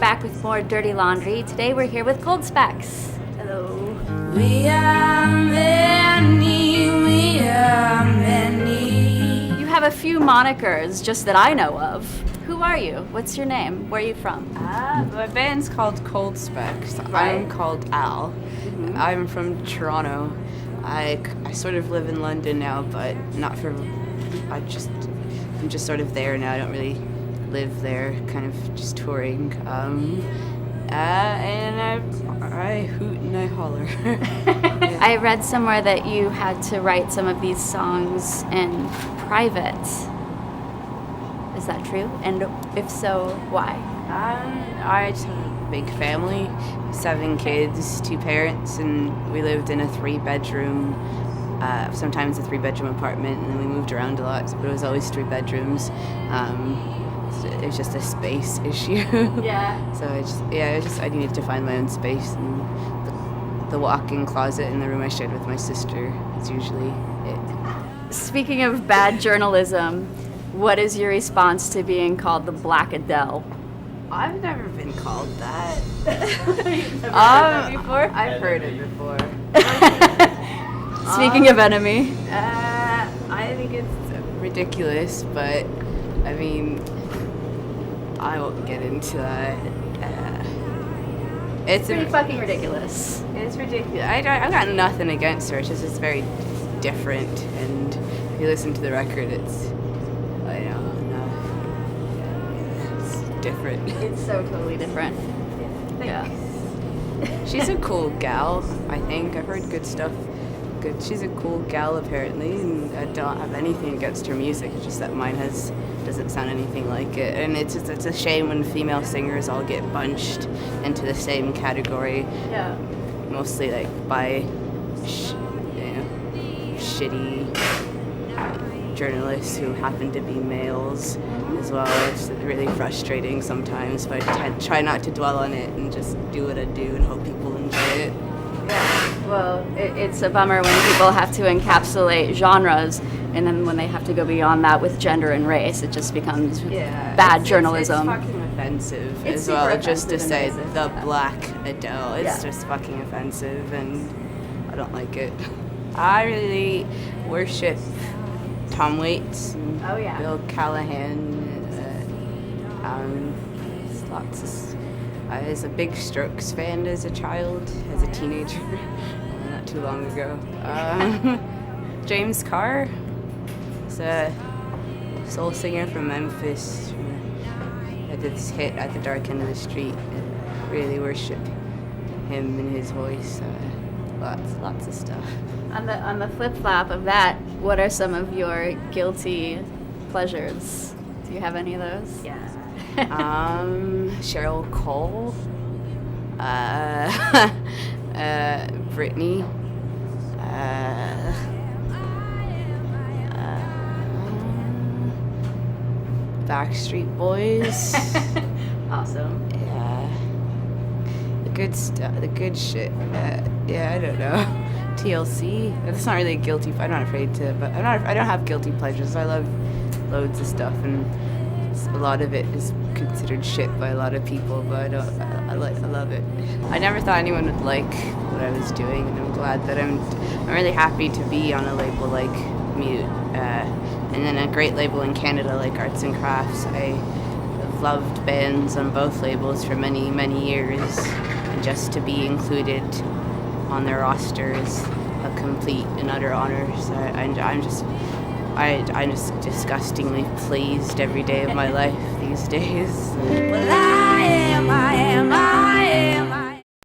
back with more Dirty Laundry. Today we're here with Cold Specks. Hello. We are many. You have a few monikers just that I know of. Who are you? What's your name? Where are you from? My band's called Cold Specks. Right. I'm called Al. Mm-hmm. I'm from Toronto. I sort of live in London now, but not for. I'm just sort of there now. I don't really live there. Kind of just touring. And I hoot and I holler. Yeah. I read somewhere that you had to write some of these songs in private. Is that true? And if so, why? I just have a big family, 7 kids, 2 parents, and we lived in a 3-bedroom, sometimes a 3-bedroom apartment, and then we moved around a lot, but it was always 3 bedrooms. It was just a space issue. Yeah. So I needed to find my own space, and the walk-in closet in the room I shared with my sister is usually it. Speaking of bad journalism, what is your response to being called the Black Adele? I've never been called that. You've never heard that before? I've heard it before. Speaking of enemy. I think it's ridiculous, but I mean, I won't get into that. It's Pretty fucking ridiculous. It's ridiculous. I got nothing against her. It's just it's very different, and if you listen to the record, it's different. It's so totally different. Yeah. She's a cool gal, I think. I've heard good stuff. Good. She's a cool gal apparently, and I don't have anything against her music. It's just that mine doesn't sound anything like it, and it's a shame when female singers all get bunched into the same category. Yeah. Mostly like by shitty journalists who happen to be males as well. It's really frustrating sometimes, but I try not to dwell on it and just do what I do and hope people enjoy it. Yeah. Well, it's a bummer when people have to encapsulate genres, and then when they have to go beyond that with gender and race, it just becomes bad journalism. It's fucking offensive It's as well, super just to offensive say and offensive, the yeah. Black Adele. It's just fucking offensive, and I don't like it. I really worship Tom Waits and Oh, yeah. Bill Callahan. I was a big Strokes fan as a child, as a teenager, not too long ago. James Carr is a soul singer from Memphis. I did this hit at the dark end of the street and really worship him and his voice. Lots of stuff. On the flip flop of that, what are some of your guilty pleasures? Do you have any of those? Yeah. Cheryl Cole, Britney, Backstreet Boys. Awesome. Yeah. The good stuff, the good shit. Yeah, I don't know. TLC. That's not really a guilty. I'm not afraid to, but I don't have guilty pleasures. I love loads of stuff, and a lot of it is considered shit by a lot of people, but I love it. I never thought anyone would like what I was doing, and I'm glad that I'm really happy to be on a label like Mute, and then a great label in Canada like Arts and Crafts. I've loved bands on both labels for many, many years, and just to be included on their roster is a complete and utter honor. So I'm just disgustingly pleased every day of my life these days. Well, I am.